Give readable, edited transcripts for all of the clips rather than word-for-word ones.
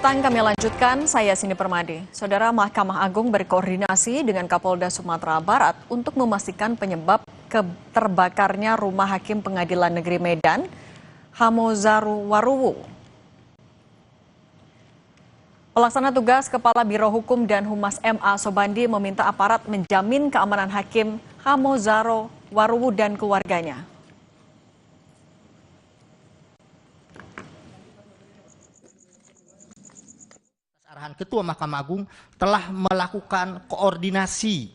petang kami lanjutkan, saya Cindy Permadi. Saudara, Mahkamah Agung berkoordinasi dengan Kapolda Sumatera Barat untuk memastikan penyebab terbakarnya rumah Hakim Pengadilan Negeri Medan, Hamozaru Waruwu. Pelaksana tugas Kepala Biro Hukum dan Humas MA Sobandi meminta aparat menjamin keamanan Hakim Hamozaru Waruwu dan keluarganya. Arahan Ketua Mahkamah Agung telah melakukan koordinasi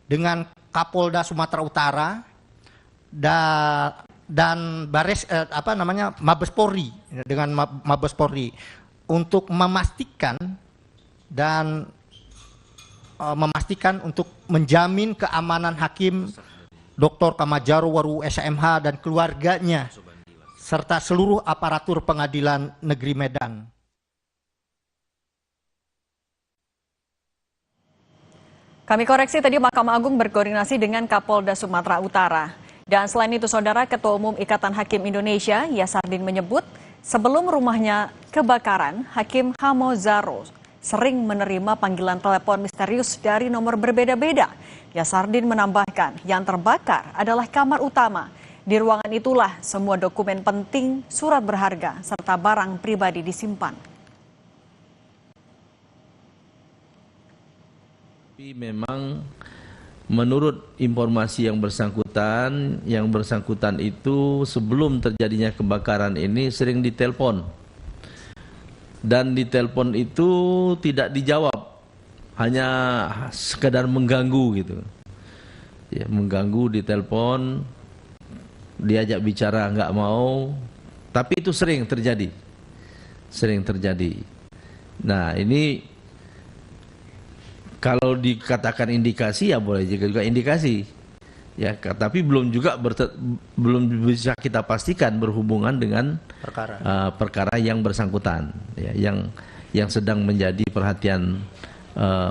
dengan Kapolda Sumatera Utara dan Mabes Polri dengan Mabes Polri untuk memastikan untuk menjamin keamanan Hakim Dr. Hamozaru Waruwu SMH dan keluarganya serta seluruh aparatur Pengadilan Negeri Medan. Kami koreksi tadi, Mahkamah Agung berkoordinasi dengan Kapolda Sumatera Utara. Dan selain itu, Saudara, Ketua Umum Ikatan Hakim Indonesia, Yasardin, menyebut sebelum rumahnya kebakaran, Hakim Hamozaru sering menerima panggilan telepon misterius dari nomor berbeda-beda. Yasardin menambahkan, yang terbakar adalah kamar utama. Di ruangan itulah semua dokumen penting, surat berharga, serta barang pribadi disimpan. Memang menurut informasi yang bersangkutan itu sebelum terjadinya kebakaran ini sering ditelepon. Dan ditelepon itu tidak dijawab, hanya sekedar mengganggu gitu. Ya, mengganggu, ditelepon, diajak bicara nggak mau, tapi itu sering terjadi. Sering terjadi. Nah, ini kalau dikatakan indikasi ya boleh juga indikasi, ya. Tapi belum bisa kita pastikan berhubungan dengan perkara yang bersangkutan, ya, yang sedang menjadi perhatian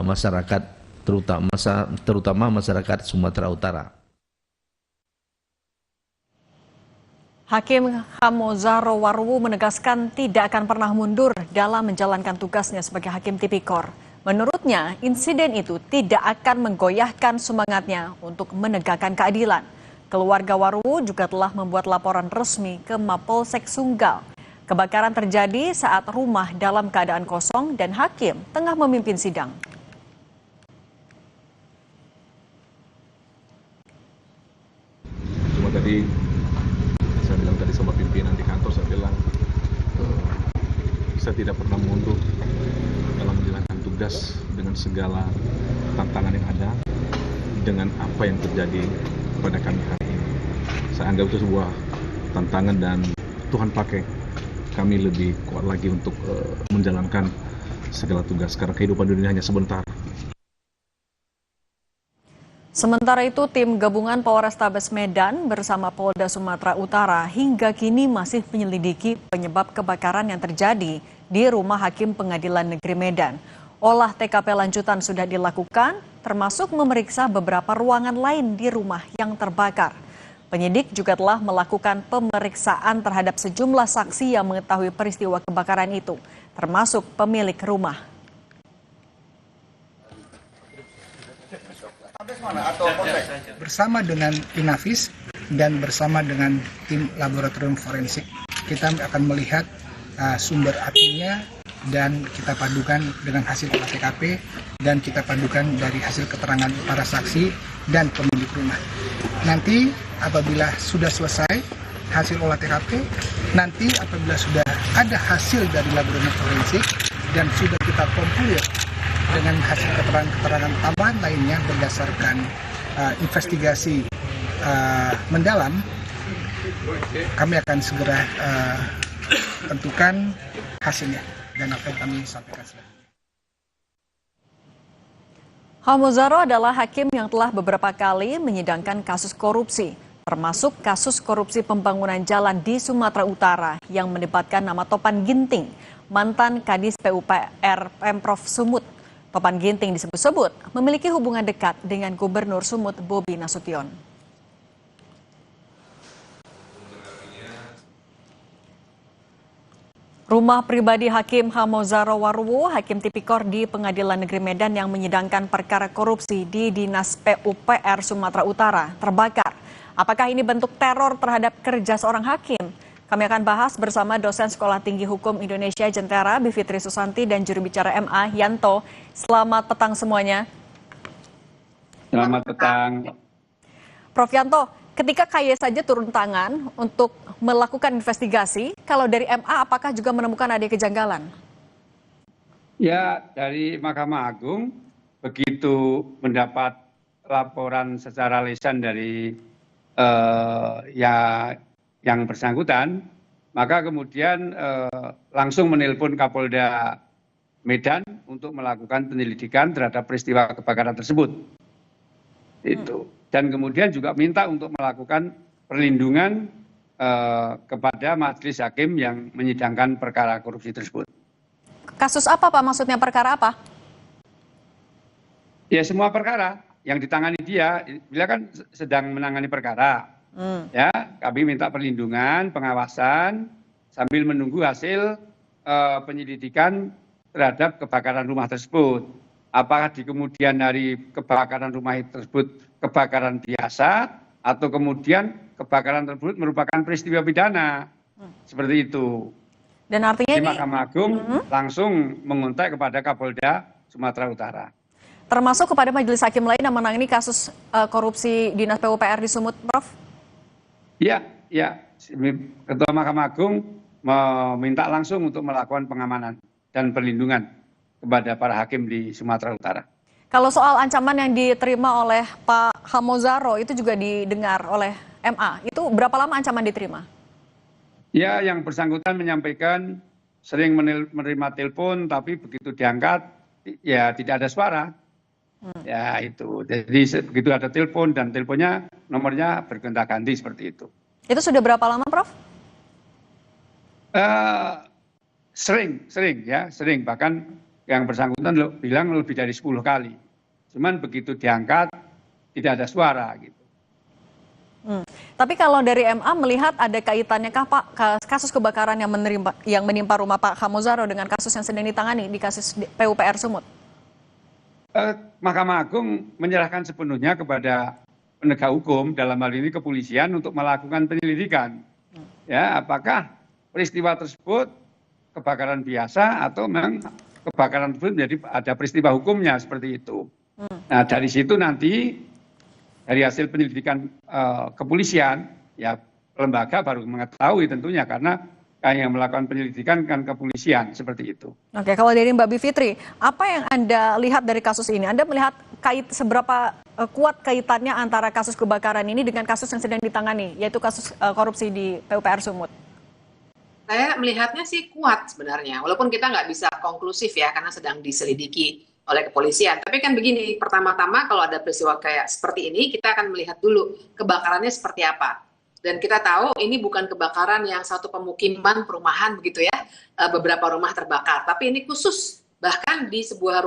masyarakat, terutama masyarakat Sumatera Utara. Hakim Hamozaru Waruwu menegaskan tidak akan pernah mundur dalam menjalankan tugasnya sebagai Hakim Tipikor. Menurutnya, insiden itu tidak akan menggoyahkan semangatnya untuk menegakkan keadilan. Keluarga Waruwu juga telah membuat laporan resmi ke Mapolsek Sunggal. Kebakaran terjadi saat rumah dalam keadaan kosong dan hakim tengah memimpin sidang. Cuma tadi saya bilang sama pimpinan di kantor, saya bilang saya tidak pernah mundur dalam menjalankan tugas dengan segala tantangan yang ada, dengan apa yang terjadi pada kami hari ini. Saya anggap itu sebuah tantangan dan Tuhan pakai kami lebih kuat lagi untuk menjalankan segala tugas, karena kehidupan dunia hanya sebentar. Sementara itu, tim gabungan Polrestabes Medan bersama Polda Sumatera Utara hingga kini masih menyelidiki penyebab kebakaran yang terjadi di rumah Hakim Pengadilan Negeri Medan. Olah TKP lanjutan sudah dilakukan, termasuk memeriksa beberapa ruangan lain di rumah yang terbakar. Penyidik juga telah melakukan pemeriksaan terhadap sejumlah saksi yang mengetahui peristiwa kebakaran itu, termasuk pemilik rumah. Bersama dengan Inavis dan bersama dengan tim laboratorium forensik, kita akan melihat sumber apinya dan kita padukan dengan hasil olah TKP dan kita padukan dari hasil keterangan para saksi dan pemilik rumah. Nanti apabila sudah selesai hasil olah TKP, nanti apabila sudah ada hasil dari laboratorium forensik dan sudah kita komplit dengan hasil keterangan tambahan lainnya berdasarkan investigasi mendalam, kami akan segera tentukan hasilnya dan akan kami sampaikan selanjutnya. Hamozaru adalah hakim yang telah beberapa kali menyidangkan kasus korupsi, termasuk kasus korupsi pembangunan jalan di Sumatera Utara yang melibatkan nama Topan Ginting, mantan Kadis PUPR Pemprov Sumut. Topan Ginting disebut-sebut memiliki hubungan dekat dengan Gubernur Sumut Bobi Nasution. Rumah pribadi Hakim Hamozaro Waruwo, Hakim Tipikor di Pengadilan Negeri Medan yang menyidangkan perkara korupsi di Dinas PUPR Sumatera Utara terbakar. Apakah ini bentuk teror terhadap kerja seorang hakim? Kami akan bahas bersama dosen Sekolah Tinggi Hukum Indonesia Jentera, Bivitri Susanti, dan juru bicara MA, Yanto. Selamat petang semuanya. Selamat petang. Prof Yanto, ketika KY saja turun tangan untuk melakukan investigasi, kalau dari MA apakah juga menemukan ada kejanggalan? Ya, dari Mahkamah Agung begitu mendapat laporan secara lisan dari yang bersangkutan, maka kemudian langsung menelpon Kapolda Medan untuk melakukan penyelidikan terhadap peristiwa kebakaran tersebut. Itu. Dan kemudian juga minta untuk melakukan perlindungan kepada majelis hakim yang menyidangkan perkara korupsi tersebut. Kasus apa Pak? Maksudnya perkara apa? Ya semua perkara yang ditangani dia kan sedang menangani perkara. Ya, kami minta perlindungan, pengawasan sambil menunggu hasil penyelidikan terhadap kebakaran rumah tersebut. Apakah di kemudian hari kebakaran rumah tersebut kebakaran biasa atau kemudian kebakaran tersebut merupakan peristiwa pidana, seperti itu. Dan artinya ini Mahkamah Agung langsung mengontak kepada Kapolda Sumatera Utara. Termasuk kepada majelis hakim lain yang menangani kasus korupsi Dinas PUPR di Sumut, Prof? Ya. Ketua Mahkamah Agung meminta langsung untuk melakukan pengamanan dan perlindungan kepada para hakim di Sumatera Utara. Kalau soal ancaman yang diterima oleh Pak Hamozaro itu juga didengar oleh MA. Itu berapa lama ancaman diterima? Ya, yang bersangkutan menyampaikan sering menerima telepon, tapi begitu diangkat, ya tidak ada suara. Ya itu. Jadi begitu ada telepon dan teleponnya nomornya bergonta-ganti seperti itu. Itu sudah berapa lama, Prof? Sering. Bahkan yang bersangkutan bilang lebih dari 10 kali. Cuman begitu diangkat, tidak ada suara gitu. Tapi kalau dari MA melihat ada kaitannya kah Pak kasus kebakaran yang menimpa rumah Pak Hamozaro dengan kasus yang sedang ditangani di kasus PUPR Sumut? Mahkamah Agung menyerahkan sepenuhnya kepada penegak hukum, dalam hal ini kepolisian, untuk melakukan penyelidikan. Ya, apakah peristiwa tersebut kebakaran biasa atau memang kebakaran tersebut menjadi ada peristiwa hukumnya seperti itu. Nah, dari situ nanti dari hasil penyelidikan kepolisian, ya lembaga baru mengetahui tentunya, karena yang melakukan penyelidikan kan kepolisian seperti itu. Oke, kalau dari Mbak Bivitri, apa yang Anda lihat dari kasus ini? Anda melihat seberapa kuat kaitannya antara kasus kebakaran ini dengan kasus yang sedang ditangani, yaitu kasus korupsi di PUPR Sumut? Saya melihatnya sih kuat sebenarnya, walaupun kita nggak bisa konklusif ya, karena sedang diselidiki oleh kepolisian. Tapi kan begini, pertama-tama kalau ada peristiwa kayak seperti ini, kita akan melihat dulu kebakarannya seperti apa. Dan kita tahu ini bukan kebakaran yang satu pemukiman perumahan begitu ya, beberapa rumah terbakar. Tapi ini khusus, bahkan di sebuah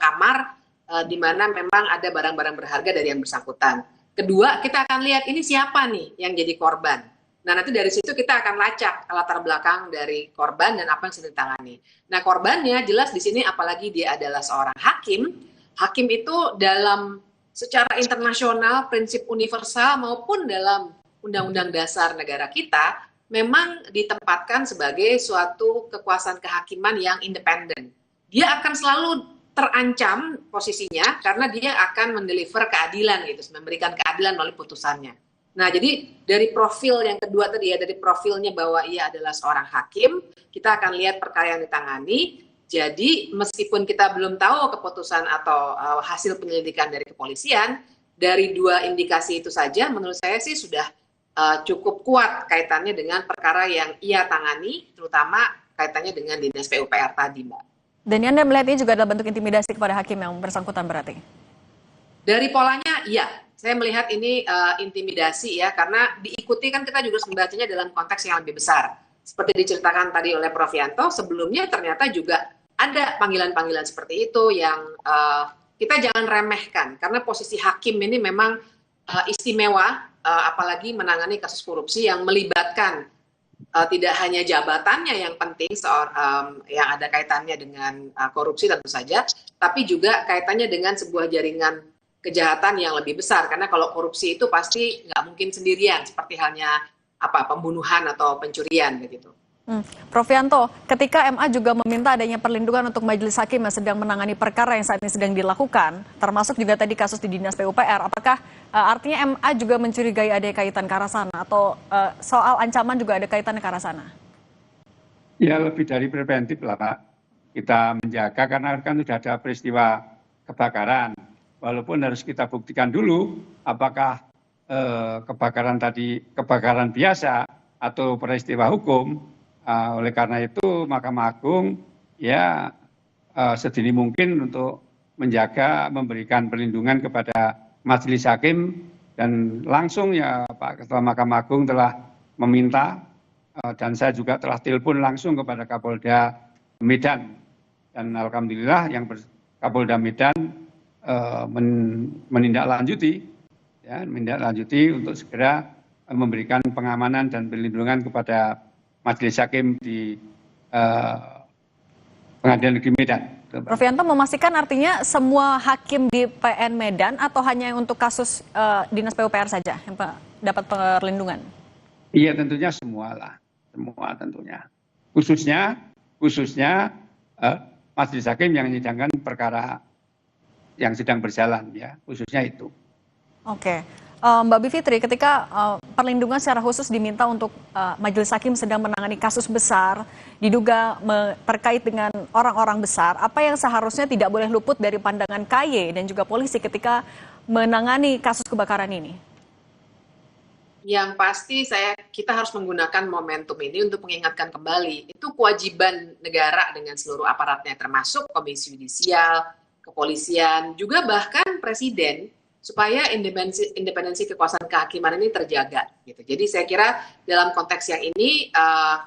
kamar di mana memang ada barang-barang berharga dari yang bersangkutan. Kedua, kita akan lihat ini siapa nih yang jadi korban. Nah, nanti dari situ kita akan lacak latar belakang dari korban dan apa yang sedang ditangani. Nah, korbannya jelas di sini, apalagi dia adalah seorang hakim. Hakim itu dalam secara internasional, prinsip universal maupun dalam Undang-Undang Dasar negara kita memang ditempatkan sebagai suatu kekuasaan kehakiman yang independen. Dia akan selalu terancam posisinya karena dia akan mendeliver keadilan gitu, memberikan keadilan melalui putusannya. Nah, jadi dari profil yang kedua tadi ya, dari profilnya bahwa ia adalah seorang hakim, kita akan lihat perkara yang ditangani. Jadi meskipun kita belum tahu keputusan atau hasil penyelidikan dari kepolisian, dari dua indikasi itu saja menurut saya sih sudah cukup kuat kaitannya dengan perkara yang ia tangani, terutama kaitannya dengan Dinas PUPR tadi, Mbak. Dan Anda melihat ini juga adalah bentuk intimidasi kepada hakim yang bersangkutan berarti? Dari polanya, iya. Saya melihat ini intimidasi ya, karena diikuti kan kita juga membacanya dalam konteks yang lebih besar. Seperti diceritakan tadi oleh Prof Yanto, sebelumnya ternyata juga ada panggilan-panggilan seperti itu yang kita jangan remehkan. Karena posisi hakim ini memang istimewa, apalagi menangani kasus korupsi yang melibatkan tidak hanya jabatannya yang penting yang ada kaitannya dengan korupsi tentu saja, tapi juga kaitannya dengan sebuah jaringan kejahatan yang lebih besar. Karena kalau korupsi itu pasti nggak mungkin sendirian, seperti halnya pembunuhan atau pencurian begitu. Prof Yanto, ketika MA juga meminta adanya perlindungan untuk majelis hakim yang sedang menangani perkara yang saat ini sedang dilakukan, termasuk juga tadi kasus di Dinas PUPR, apakah artinya MA juga mencurigai ada kaitan ke arah sana atau soal ancaman juga ada kaitan ke arah sana? Ya lebih dari preventif lah Pak. Kita menjaga karena kan sudah ada peristiwa kebakaran. Walaupun harus kita buktikan dulu apakah kebakaran tadi kebakaran biasa atau peristiwa hukum. Oleh karena itu Mahkamah Agung ya sedini mungkin untuk menjaga memberikan perlindungan kepada majelis hakim dan langsung ya Pak Ketua Mahkamah Agung telah meminta dan saya juga telah telepon langsung kepada Kapolda Medan dan alhamdulillah yang Kapolda Medan menindaklanjuti untuk segera memberikan pengamanan dan perlindungan kepada majelis hakim di Pengadilan Negeri Medan. Prof Yanto memastikan artinya semua hakim di PN Medan atau hanya untuk kasus Dinas PUPR saja yang dapat perlindungan? Iya tentunya semua tentunya. Khususnya majelis hakim yang menyidangkan perkara yang sedang berjalan ya, khususnya itu. Oke. Mbak Bivitri, ketika perlindungan secara khusus diminta untuk majelis hakim sedang menangani kasus besar, diduga terkait dengan orang-orang besar, apa yang seharusnya tidak boleh luput dari pandangan KY dan juga polisi ketika menangani kasus kebakaran ini? Yang pasti kita harus menggunakan momentum ini untuk mengingatkan kembali, itu kewajiban negara dengan seluruh aparatnya, termasuk Komisi Yudisial, Kepolisian, juga bahkan Presiden, supaya independensi kekuasaan kehakiman ini terjaga gitu. Jadi saya kira dalam konteks yang ini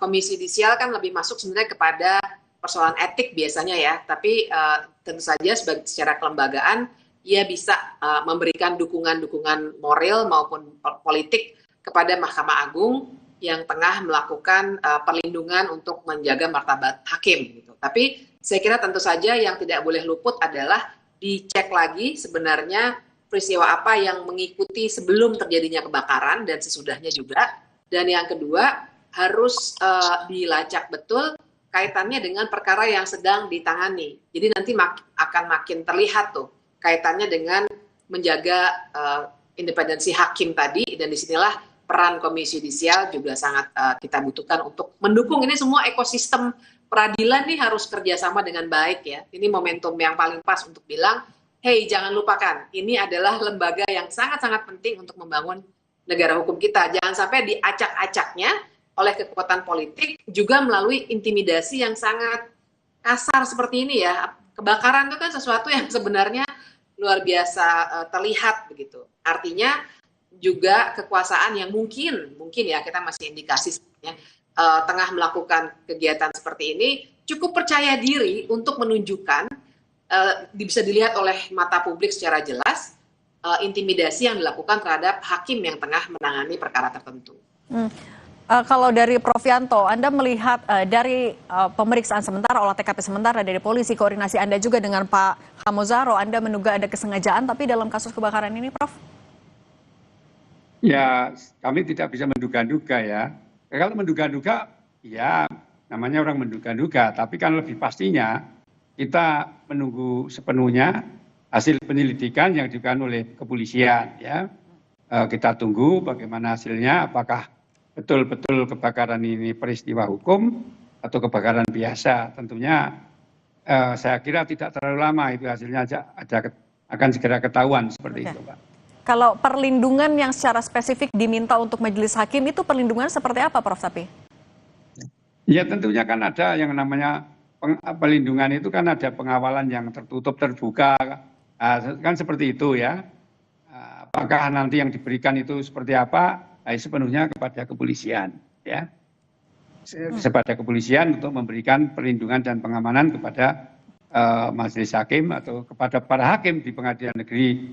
Komisi Yudisial kan lebih masuk sebenarnya kepada persoalan etik biasanya ya, tapi tentu saja secara kelembagaan ia bisa memberikan dukungan moral maupun politik kepada Mahkamah Agung yang tengah melakukan perlindungan untuk menjaga martabat hakim gitu. Tapi saya kira tentu saja yang tidak boleh luput adalah dicek lagi sebenarnya peristiwa apa yang mengikuti sebelum terjadinya kebakaran dan sesudahnya juga. Dan yang kedua, harus dilacak betul kaitannya dengan perkara yang sedang ditangani. Jadi nanti akan makin terlihat tuh kaitannya dengan menjaga independensi hakim tadi, dan disinilah peran Komisi Yudisial juga sangat kita butuhkan untuk mendukung ini semua ekosistem peradilan nih harus kerjasama dengan baik ya. Ini momentum yang paling pas untuk bilang, hey, jangan lupakan, ini adalah lembaga yang sangat-sangat penting untuk membangun negara hukum kita. Jangan sampai diacak-acaknya oleh kekuatan politik, juga melalui intimidasi yang sangat kasar seperti ini ya. Kebakaran itu kan sesuatu yang sebenarnya luar biasa terlihat begitu. Artinya juga kekuasaan yang mungkin ya, kita masih indikasi sebenarnya tengah melakukan kegiatan seperti ini, cukup percaya diri untuk menunjukkan bisa dilihat oleh mata publik secara jelas intimidasi yang dilakukan terhadap hakim yang tengah menangani perkara tertentu. Kalau dari Prof Yanto, Anda melihat dari pemeriksaan sementara, olah TKP sementara dari polisi, koordinasi Anda juga dengan Pak Kamozaro, Anda menduga ada kesengajaan tapi dalam kasus kebakaran ini, Prof? Ya, kami tidak bisa menduga-duga ya. Kalau menduga-duga, ya namanya orang menduga-duga, tapi kan lebih pastinya kita menunggu sepenuhnya hasil penyelidikan yang dilakukan oleh kepolisian ya. Kita tunggu bagaimana hasilnya, apakah betul-betul kebakaran ini peristiwa hukum atau kebakaran biasa. Tentunya saya kira tidak terlalu lama itu hasilnya akan segera ketahuan seperti itu, Pak. Kalau perlindungan yang secara spesifik diminta untuk majelis hakim itu perlindungan seperti apa, Prof? Tapi? Ya tentunya kan ada yang namanya pelindungan itu kan ada pengawalan yang tertutup terbuka kan seperti itu ya. Apakah nanti yang diberikan itu seperti apa? Sepenuhnya kepada kepolisian ya. Kepada kepolisian untuk memberikan perlindungan dan pengamanan kepada majelis hakim atau kepada para hakim di Pengadilan Negeri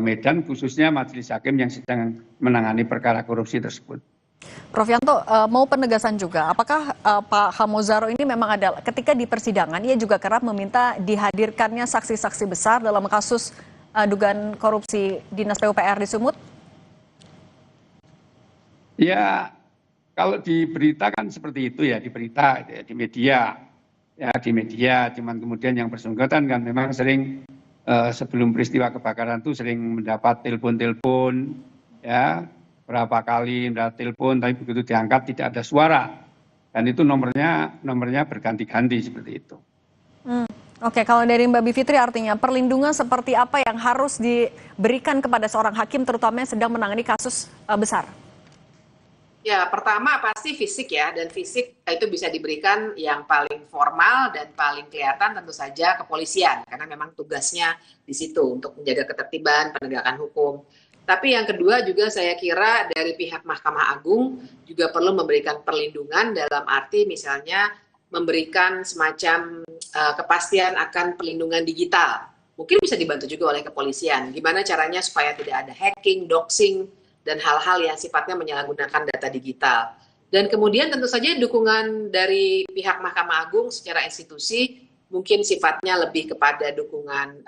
Medan, khususnya majelis hakim yang sedang menangani perkara korupsi tersebut. Prof Yanto, mau penegasan juga, apakah Pak Hamozaro ini memang ada ketika di persidangan ia juga kerap meminta dihadirkannya saksi-saksi besar dalam kasus dugaan korupsi Dinas PUPR di Sumut? Ya, kalau diberitakan seperti itu ya di berita, ya, di media, cuman kemudian yang bersangkutan kan memang sering sebelum peristiwa kebakaran itu sering mendapat telepon, ya berapa kali mendapat telepon, tapi begitu diangkat tidak ada suara, dan itu nomornya berganti-ganti seperti itu. Oke, kalau dari Mbak Bivitri artinya perlindungan seperti apa yang harus diberikan kepada seorang hakim terutama yang sedang menangani kasus besar? Ya, pertama pasti fisik ya, dan fisik itu bisa diberikan yang paling formal dan paling kelihatan tentu saja kepolisian, karena memang tugasnya di situ untuk menjaga ketertiban, penegakan hukum. Tapi yang kedua juga saya kira dari pihak Mahkamah Agung juga perlu memberikan perlindungan dalam arti misalnya memberikan semacam kepastian akan pelindungan digital. Mungkin bisa dibantu juga oleh kepolisian. Gimana caranya supaya tidak ada hacking, doxing, dan hal-hal yang sifatnya menyalahgunakan data digital. Dan kemudian tentu saja dukungan dari pihak Mahkamah Agung secara institusi mungkin sifatnya lebih kepada dukungan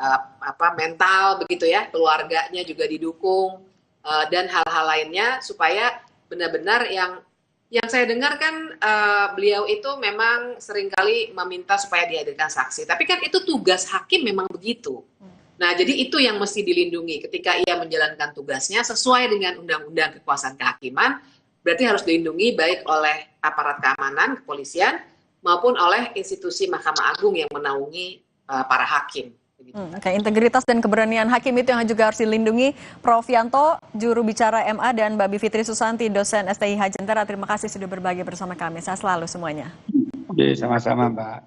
mental begitu ya, keluarganya juga didukung dan hal-hal lainnya supaya benar-benar yang saya dengar kan beliau itu memang seringkali meminta supaya dihadirkan saksi. Tapi kan itu tugas hakim memang begitu. Nah, jadi itu yang mesti dilindungi ketika ia menjalankan tugasnya sesuai dengan Undang-Undang Kekuasaan Kehakiman, berarti harus dilindungi baik oleh aparat keamanan, kepolisian, maupun oleh institusi Mahkamah Agung yang menaungi para hakim. Oke, integritas dan keberanian hakim itu yang juga harus dilindungi. Prof Yanto, juru bicara MA, dan Mbak Bivitri Susanti, dosen STIH Jentera, terima kasih sudah berbagi bersama kami. Sehat selalu semuanya. Oke, sama-sama Mbak.